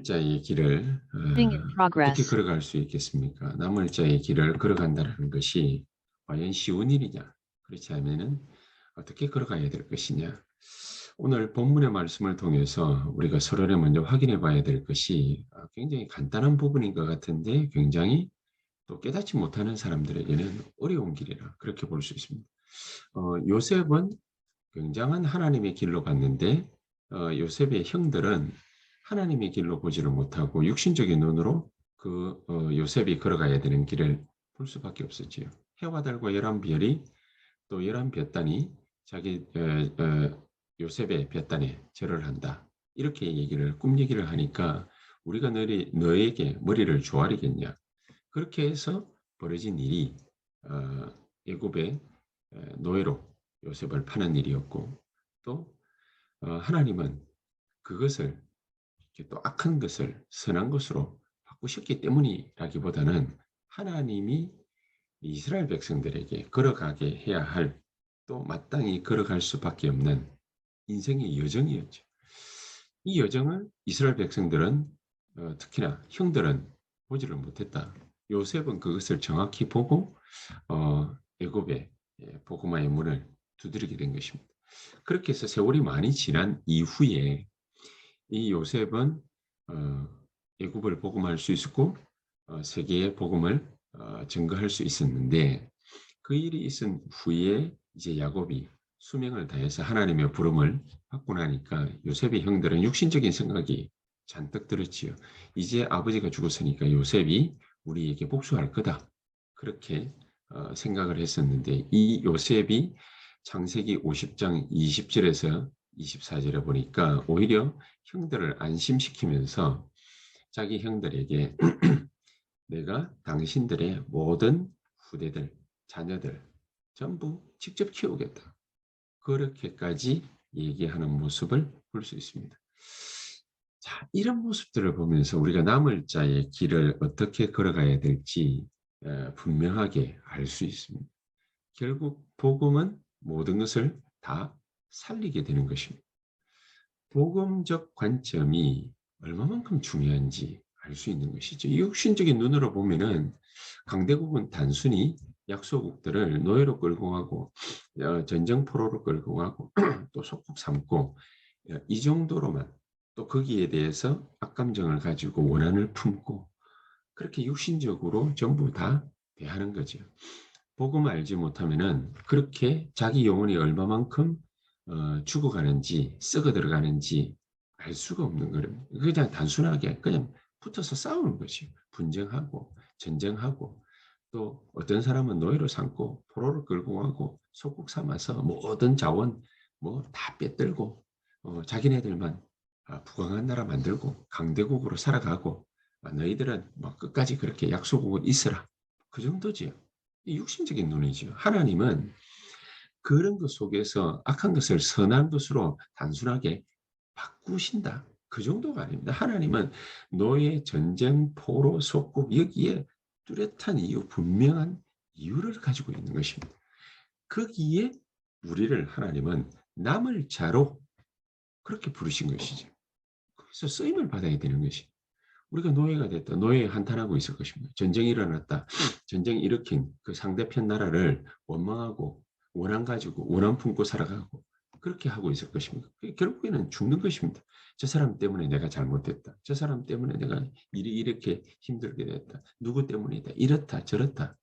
자의 길을 Reading in 어떻게 progress. 걸어갈 수 있겠습니까? 남을 자의 길을 걸어간다는 것이 과연 쉬운 일이냐? 그렇지 않으면 어떻게 걸어가야 될 것이냐? 오늘 본문의 말씀을 통해서 우리가 서로를 먼저 확인해 봐야 될 것이 굉장히 간단한 부분인 것 같은데 굉장히 또 깨닫지 못하는 사람들에게는 어려운 길이라 그렇게 볼 수 있습니다. 요셉은 굉장한 하나님의 길로 갔는데 요셉의 형들은 하나님의 길로 보지를 못하고 육신적인 눈으로 요셉이 걸어가야 되는 길을 볼 수밖에 없었지요. 해와 달과 열한 별이 또 열한 볕단이 자기 요셉의 볕단에 절을 한다. 이렇게 얘기를 꿈 얘기를 하니까 우리가 너에게 머리를 조아리겠냐. 그렇게 해서 벌어진 일이 어, 애굽의 노예로 요셉을 파는 일이었고 또 하나님은 그것을 또 악한 것을 선한 것으로 바꾸셨기 때문이라기보다는 하나님이 이스라엘 백성들에게 걸어가게 해야 할 또 마땅히 걸어갈 수밖에 없는 인생의 여정이었죠. 이 여정을 이스라엘 백성들은 특히나 형들은 보지를 못했다. 요셉은 그것을 정확히 보고 애굽의 복음화의 문을 두드리게 된 것입니다. 그렇게 해서 세월이 많이 지난 이후에 이 요셉은 어, 애굽을 복음할 수 있었고 세계의 복음을 증거할 수 있었는데 그 일이 있은 후에 이제 야곱이 수명을 다해서 하나님의 부름을 받고 나니까 요셉의 형들은 육신적인 생각이 잔뜩 들었지요. 이제 아버지가 죽었으니까 요셉이 우리에게 복수할 거다. 그렇게 생각을 했었는데 이 요셉이 창세기 50장 20절에서 24절에 보니까 오히려 형들을 안심시키면서 자기 형들에게 내가 당신들의 모든 후대들, 자녀들 전부 직접 키우겠다. 그렇게까지 얘기하는 모습을 볼 수 있습니다. 자, 이런 모습들을 보면서 우리가 남을 자의 길을 어떻게 걸어가야 될지 분명하게 알 수 있습니다. 결국 복음은 모든 것을 다 살리게 되는 것입니다. 복음적 관점이 얼마만큼 중요한지 알 수 있는 것이죠. 육신적인 눈으로 보면은 강대국은 단순히 약소국들을 노예로 끌고 가고 전쟁 포로로 끌고 가고 또 속국 삼고 이 정도로만 또 거기에 대해서 악감정을 가지고 원한을 품고 그렇게 육신적으로 전부 다 대하는 거죠. 복음을 알지 못하면은 그렇게 자기 영혼이 얼마만큼 죽어가는지 썩어 들어가는지 알 수가 없는 거예요. 그냥 단순하게 그냥 붙어서 싸우는 것이 분쟁하고 전쟁하고 또 어떤 사람은 노예로 삼고 포로를 끌고 가고 속국 삼아서 모든 자원 뭐 다 빼들고 자기네들만 부강한 나라 만들고 강대국으로 살아가고 너희들은 뭐 끝까지 그렇게 약소국은 있어라. 그 정도지요. 육신적인 눈이죠. 하나님은 그런 것 속에서 악한 것을 선한 것으로 단순하게 바꾸신다. 그 정도가 아닙니다. 하나님은 노예, 전쟁, 포로, 속국 여기에 뚜렷한 이유, 분명한 이유를 가지고 있는 것입니다. 거기에 우리를 하나님은 남을 자로 그렇게 부르신 것이죠. 그래서 쓰임을 받아야 되는 것이. 우리가 노예가 됐다. 노예에 한탄하고 있을 것입니다. 전쟁이 일어났다. 전쟁 일으킨 그 상대편 나라를 원망하고 원한 가지고 원한 품고 살아가고 그렇게 하고 있을 것입니다. 결국에는 죽는 것입니다. 저 사람 때문에 내가 잘못했다. 저 사람 때문에 내가 일이 이렇게 힘들게 됐다. 누구 때문이다. 이렇다 저렇다.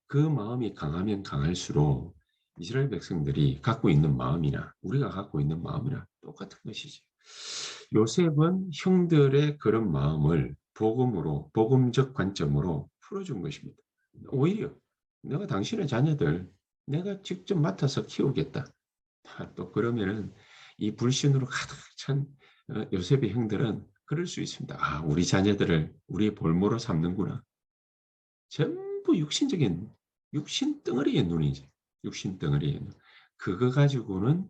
그 마음이 강하면 강할수록 이스라엘 백성들이 갖고 있는 마음이나 우리가 갖고 있는 마음이나 똑같은 것이지. 요셉은 형들의 그런 마음을 복음으로, 복음적 관점으로 풀어준 것입니다. 오히려 내가 당신의 자녀들 내가 직접 맡아서 키우겠다. 또 그러면은 이 불신으로 가득 찬 요셉의 형들은 그럴 수 있습니다. 아, 우리 자녀들을 우리의 볼모로 삼는구나. 전부 육신적인 육신 덩어리의 눈이지. 육신 덩어리의 눈. 그거 가지고는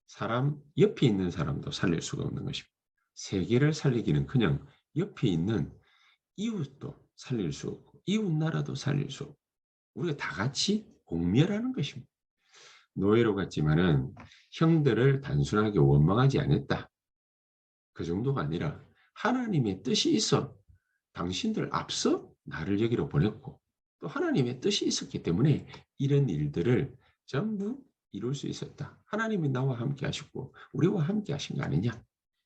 사람 옆에 있는 사람도 살릴 수가 없는 것입니다. 세계를 살리기는 그냥 옆에 있는 이웃도 살릴 수 없고 이웃 나라도 살릴 수 없고 우리가 다 같이 공멸하는 것입니다. 노예로 갔지만은 형들을 단순하게 원망하지 않았다. 그 정도가 아니라 하나님의 뜻이 있어 당신들 앞서 나를 여기로 보냈고 또 하나님의 뜻이 있었기 때문에 이런 일들을 전부 이룰 수 있었다. 하나님이 나와 함께 하셨고 우리와 함께 하신 거 아니냐.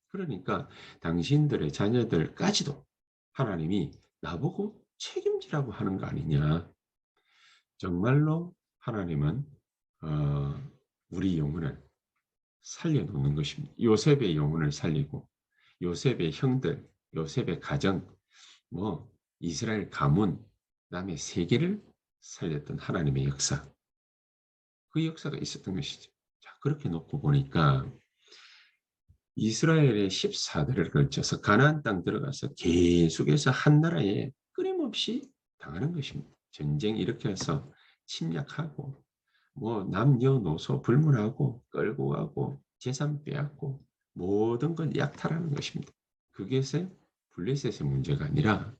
그러니까 당신들의 자녀들까지도 하나님이 나보고 책임지라고 하는 거 아니냐. 정말로 하나님은 우리 영혼을 살려놓는 것입니다. 요셉의 영혼을 살리고 요셉의 형들, 요셉의 가정, 뭐 이스라엘 가문, 그다음에 세계를 살렸던 하나님의 역사. 그 역사가 있었던 것이죠. 자, 그렇게 놓고 보니까 이스라엘의 14대를 걸쳐서 가나안 땅 들어가서 계속해서 한 나라에 끊임없이 당하는 것입니다. 전쟁 일으켜서 침략하고 뭐 남녀노소 불문하고 끌고 가고 재산 빼앗고 모든 걸 약탈하는 것입니다. 그것이 블레셋의 문제가 아니라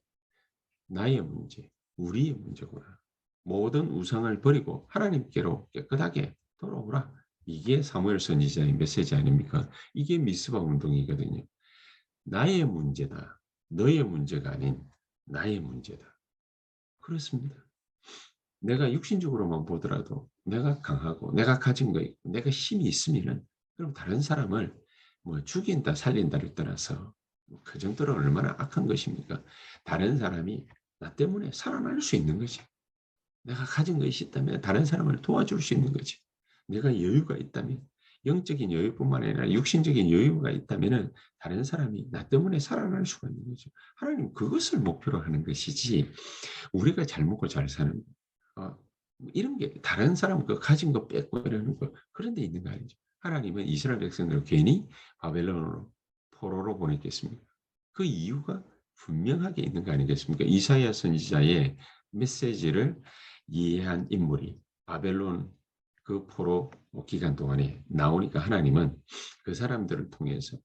나의 문제, 우리의 문제구나. 모든 우상을 버리고 하나님께로 깨끗하게 돌아오라. 이게 사무엘 선지자의 메시지 아닙니까? 이게 미스바 운동이거든요. 나의 문제다. 너의 문제가 아닌 나의 문제다. 그렇습니다. 내가 육신적으로만 보더라도 내가 강하고 내가 가진 거 있고 내가 힘이 있으면은 그럼 다른 사람을 뭐 죽인다 살린다를 떠나서 그 정도로 얼마나 악한 것입니까? 다른 사람이 나 때문에 살아날 수 있는 거지. 내가 가진 것이 있다면 다른 사람을 도와줄 수 있는 거지. 내가 여유가 있다면 영적인 여유뿐만 아니라 육신적인 여유가 있다면 다른 사람이 나 때문에 살아날 수가 있는 거죠. 하나님 그것을 목표로 하는 것이지 우리가 잘 먹고 잘 사는 이런 게 다른 사람 그 가진 거 뺏고 이러는 거 그런 데 있는 거 아니죠. 하나님은 이스라엘 백성들을 괜히 바벨론으로 포로로 보냈겠습니까? 그 이유가 분명하게 있는 거 아니겠습니까? 이사야 선지자의 메시지를 이해한 인물이 바벨론 그 포로 기간 동안에 나오니까 하나님은 그 사람들을 통해서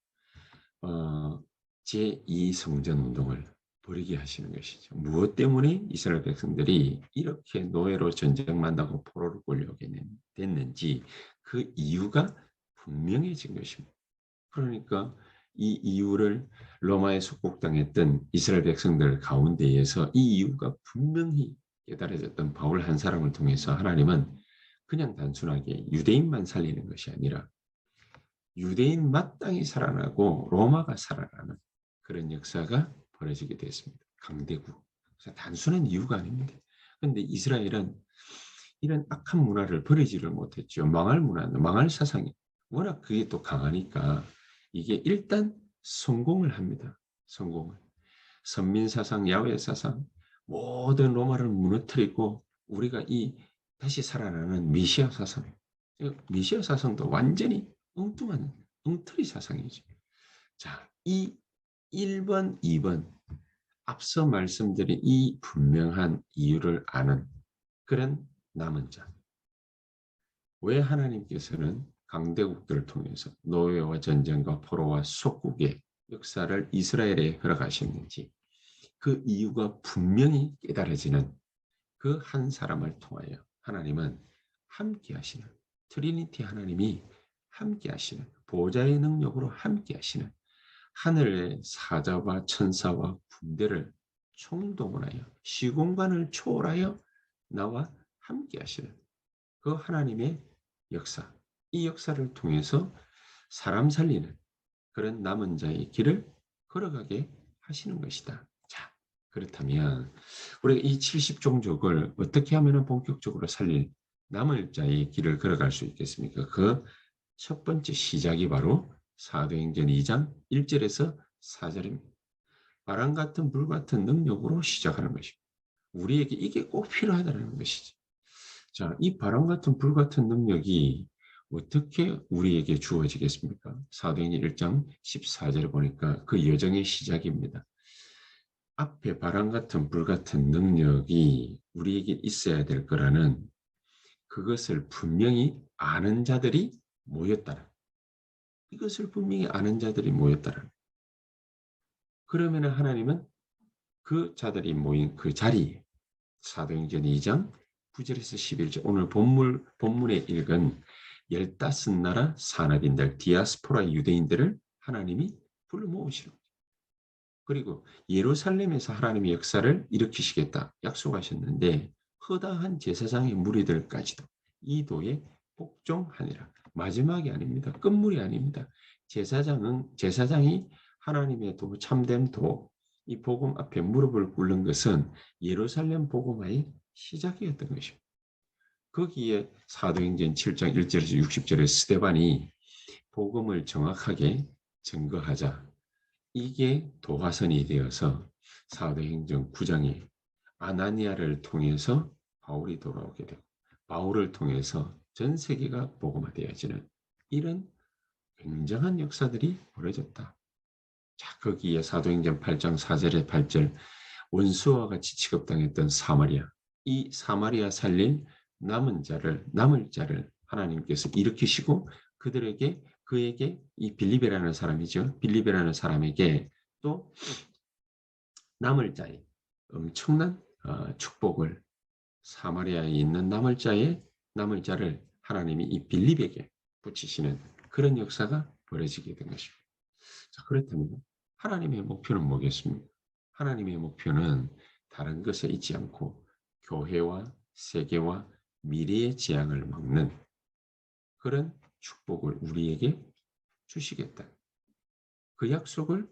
제2 성전 운동을 벌이게 하시는 것이죠. 무엇 때문에 이스라엘 백성들이 이렇게 노예로 전쟁 만나고 포로로 끌려오게 됐는지 그 이유가 분명해진 것입니다. 그러니까 이 이유를 로마에 속국당했던 이스라엘 백성들 가운데에서 이 이유가 분명히 깨달아졌던 바울 한 사람을 통해서 하나님은 그냥 단순하게 유대인만 살리는 것이 아니라 유대인 마땅히 살아나고 로마가 살아나는 그런 역사가 벌어지게 됐습니다. 강대국. 단순한 이유가 아닙니다. 그런데 이스라엘은 이런 악한 문화를 버리지를 못했죠. 망할 문화, 망할 사상이 워낙 그게 또 강하니까 이게 일단 성공을 합니다. 성공을. 선민사상, 야훼사상 모든 로마를 무너뜨리고 우리가 이 다시 살아나는 메시아 사상 메시아 사상도 완전히 엉뚱한 엉터리 사상이죠. 자, 이 1번, 2번 앞서 말씀드린 이 분명한 이유를 아는 그런 남은 자. 왜 하나님께서는 강대국들을 통해서 노예와 전쟁과 포로와 속국의 역사를 이스라엘에 허락하셨는지 그 이유가 분명히 깨달아지는 그 한 사람을 통하여 하나님은 함께 하시는 트리니티 하나님이 함께 하시는 보좌의 능력으로 함께 하시는 하늘의 사자와 천사와 군대를 총동원하여 시공간을 초월하여 나와 함께 하시는 그 하나님의 역사, 이 역사를 통해서 사람 살리는 그런 남은 자의 길을 걸어가게 하시는 것이다. 자, 그렇다면 우리가 이 70종족을 어떻게 하면 본격적으로 살릴 남은 자의 길을 걸어갈 수 있겠습니까? 그 첫 번째 시작이 바로 사도행전 2장 1절에서 4절입니다. 바람 같은 불 같은 능력으로 시작하는 것입니다. 우리에게 이게 꼭 필요하다는 것이지. 자, 이 바람 같은 불 같은 능력이 어떻게 우리에게 주어지겠습니까? 사도행전 1장 14절에 보니까 그 여정의 시작입니다. 앞에 바람 같은 불 같은 능력이 우리에게 있어야 될 거라는 그것을 분명히 아는 자들이 모였다는 이것을 분명히 아는 자들이 모였다는 그러면 하나님은 그 자들이 모인 그 자리에 사도행전 2장 9절에서 11절 오늘 본문에 읽은 15나라 산업인들 디아스포라 유대인들을 하나님이 불러 모으시는 거죠. 그리고 예루살렘에서 하나님의 역사를 일으키시겠다 약속하셨는데 허다한 제사장의 무리들까지도 이 도에 복종하니라. 마지막이 아닙니다. 끝물이 아닙니다. 제사장이 하나님의 도, 참된 도, 이 복음 앞에 무릎을 꿇는 것은 예루살렘 복음화의 시작이었던 것입니다. 거기에 사도행전 7장 1절에서 60절에 스데반이 복음을 정확하게 증거하자 이게 도화선이 되어서 사도행전 9장에 아나니아를 통해서 바울이 돌아오게 되고 바울을 통해서 전 세계가 복음화되어지는 이런 굉장한 역사들이 벌어졌다. 자, 거기에 사도행전 8장 4절에 8절 원수와 같이 취급당했던 사마리아, 이 사마리아 살릴 남을 자를 하나님께서 일으키시고 그에게 이 빌립이라는 사람이죠. 빌립이라는 사람에게 또 남을 자의 엄청난 축복을 사마리아에 있는 남을 자를 하나님이 이 빌립에게 붙이시는 그런 역사가 벌어지게 된 것입니다. 자, 그렇다면 하나님의 목표는 뭐겠습니까? 하나님의 목표는 다른 것에 있지 않고 교회와 세계와 미래의 재앙을 막는 그런 축복을 우리에게 주시겠다. 그 약속을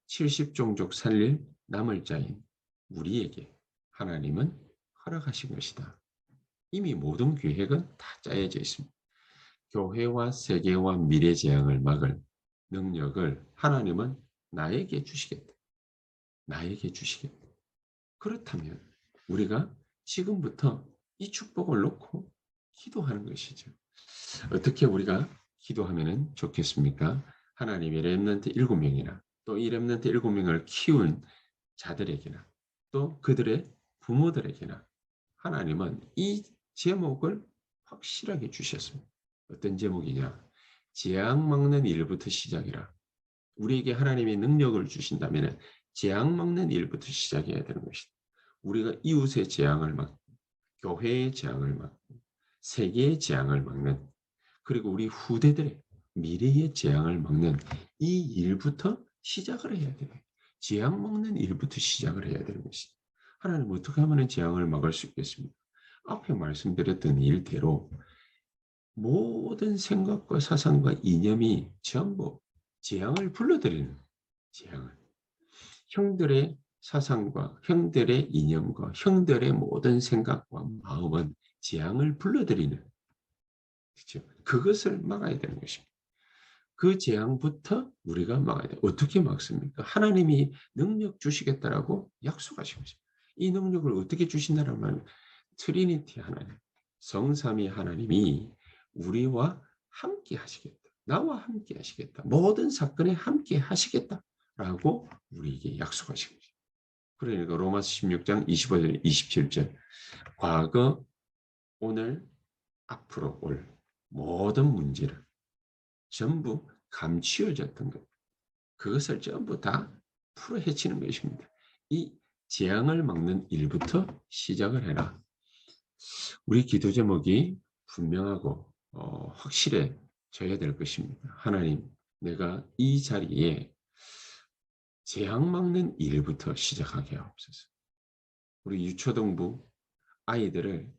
70종족 살릴 남을 자인 우리에게 하나님은 허락하신 것이다. 이미 모든 계획은 다 짜여져 있습니다. 교회와 세계와 미래 재앙을 막을 능력을 하나님은 나에게 주시겠다. 나에게 주시겠다. 그렇다면 우리가 지금부터 이 축복을 놓고 기도하는 것이죠. 어떻게 우리가 기도하면 좋겠습니까? 하나님의 렘넌트 7명이나 또 이 렘넌트 7명을 키운 자들에게나 또 그들의 부모들에게나 하나님은 이 제목을 확실하게 주셨습니다. 어떤 제목이냐? 재앙 막는 일부터 시작이라. 우리에게 하나님의 능력을 주신다면 재앙 막는 일부터 시작해야 되는 것이다. 우리가 이웃의 재앙을 막고 교회의 재앙을 막고 세계의 재앙을 막는 그리고 우리 후대들의 미래의 재앙을 막는 이 일부터 시작을 해야 돼요. 재앙 막는 일부터 시작을 해야 되는 것이다. 하나님 어떻게 하면 재앙을 막을 수 있겠습니까? 앞에 말씀드렸던 일대로 모든 생각과 사상과 이념이 전부 재앙을 불러들이는 재앙을 형들의 사상과 형들의 이념과 형들의 모든 생각과 마음은 재앙을 불러들이는 그렇죠? 그것을 막아야 되는 것입니다. 그 재앙부터 우리가 막아야 돼요. 어떻게 막습니까? 하나님이 능력 주시겠다라고 약속하신 것입니다. 이 능력을 어떻게 주신다는 말은 트리니티 하나님, 성삼위 하나님이 우리와 함께 하시겠다. 나와 함께 하시겠다. 모든 사건에 함께 하시겠다라고 우리에게 약속하신 것입니다. 그러니까 로마서 16장 25절, 27절 과거, 오늘, 앞으로 올 모든 문제를 전부 감추어졌던 것. 그것을 전부 다 풀어헤치는 것입니다. 이 재앙을 막는 일부터 시작을 해라. 우리 기도 제목이 분명하고 확실해져야 될 것입니다. 하나님, 내가 이 자리에 재앙 막는 일부터 시작하게 하옵소서. 우리 유초등부 아이들을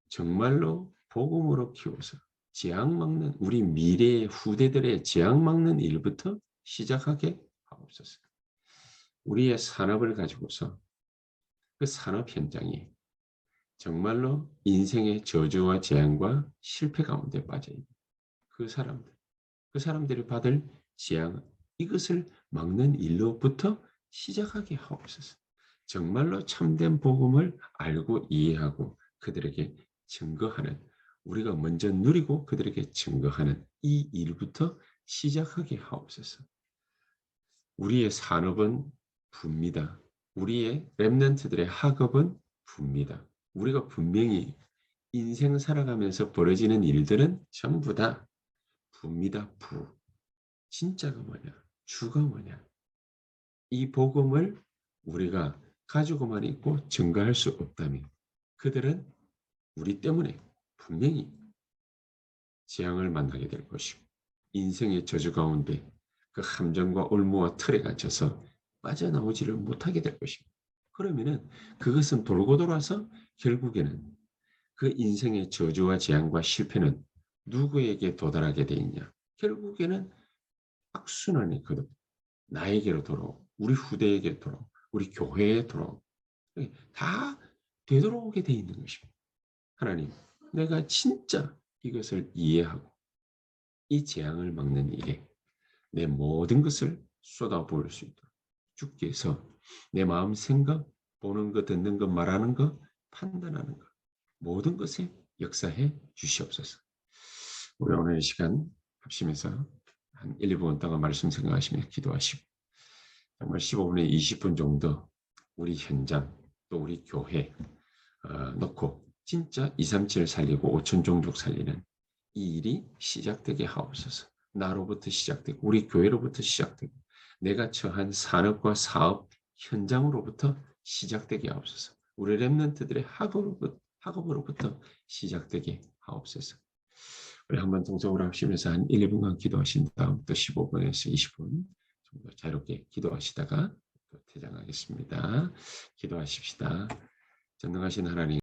정말로 복음으로 키워서 재앙 막는 우리 미래의 후대들의 재앙 막는 일부터 시작하게 하옵소서. 우리의 산업을 가지고서 그 산업 현장이 정말로 인생의 저주와 재앙과 실패 가운데 빠져 있는 그 사람들이 받을 재앙 이것을 막는 일로부터 시작하게 하옵소서. 정말로 참된 복음을 알고 이해하고 그들에게 증거하는 우리가 먼저 누리고 그들에게 증거하는 이 일부터 시작하게 하옵소서. 우리의 산업은 붑니다. 우리의 렘넌트들의 학업은 붑니다. 우리가 분명히 인생 살아가면서 벌어지는 일들은 전부 다 부입니다. 부. 진짜가 뭐냐? 주가 뭐냐? 이 복음을 우리가 가지고만 있고 증거할 수 없다면 그들은 우리 때문에 분명히 재앙을 만나게 될 것이고 인생의 저주 가운데 그 함정과 올무와 틀에 갇혀서 빠져나오지를 못하게 될 것입니다. 그러면은 그것은 돌고 돌아서 결국에는 그 인생의 저주와 재앙과 실패는 누구에게 도달하게 돼 있냐? 결국에는 악순환이 거듭 나에게로 돌아오고 우리 후대에게 돌아오고 우리 교회에 돌아오고 다 되돌아오게 돼 있는 것입니다. 하나님, 내가 진짜 이것을 이해하고 이 재앙을 막는 일에 내 모든 것을 쏟아부을 수 있도록 주께서 내 마음 생각, 보는 것, 듣는 것, 말하는 것, 판단하는 것 모든 것에 역사해 주시옵소서. 우리 오늘 이 시간 합심해서 한 1, 2분 동안 말씀 생각하시며 기도하시고 정말 15분에 20분 정도 우리 현장 또 우리 교회 놓고 진짜 237 살리고 5천 종족 살리는 이 일이 시작되게 하옵소서. 나로부터 시작되고 우리 교회로부터 시작되고 내가 처한 산업과 사업 현장으로부터 시작되게 하옵소서. 우리 랩런트들의 학업으로부터 시작되게 하옵소서. 우리 한번 동성으로 합심해서 한 1, 2분간 기도하신 다음 또 15분에서 20분 정도 자유롭게 기도하시다가 또 퇴장하겠습니다. 기도하십시다. 전능하신 하나님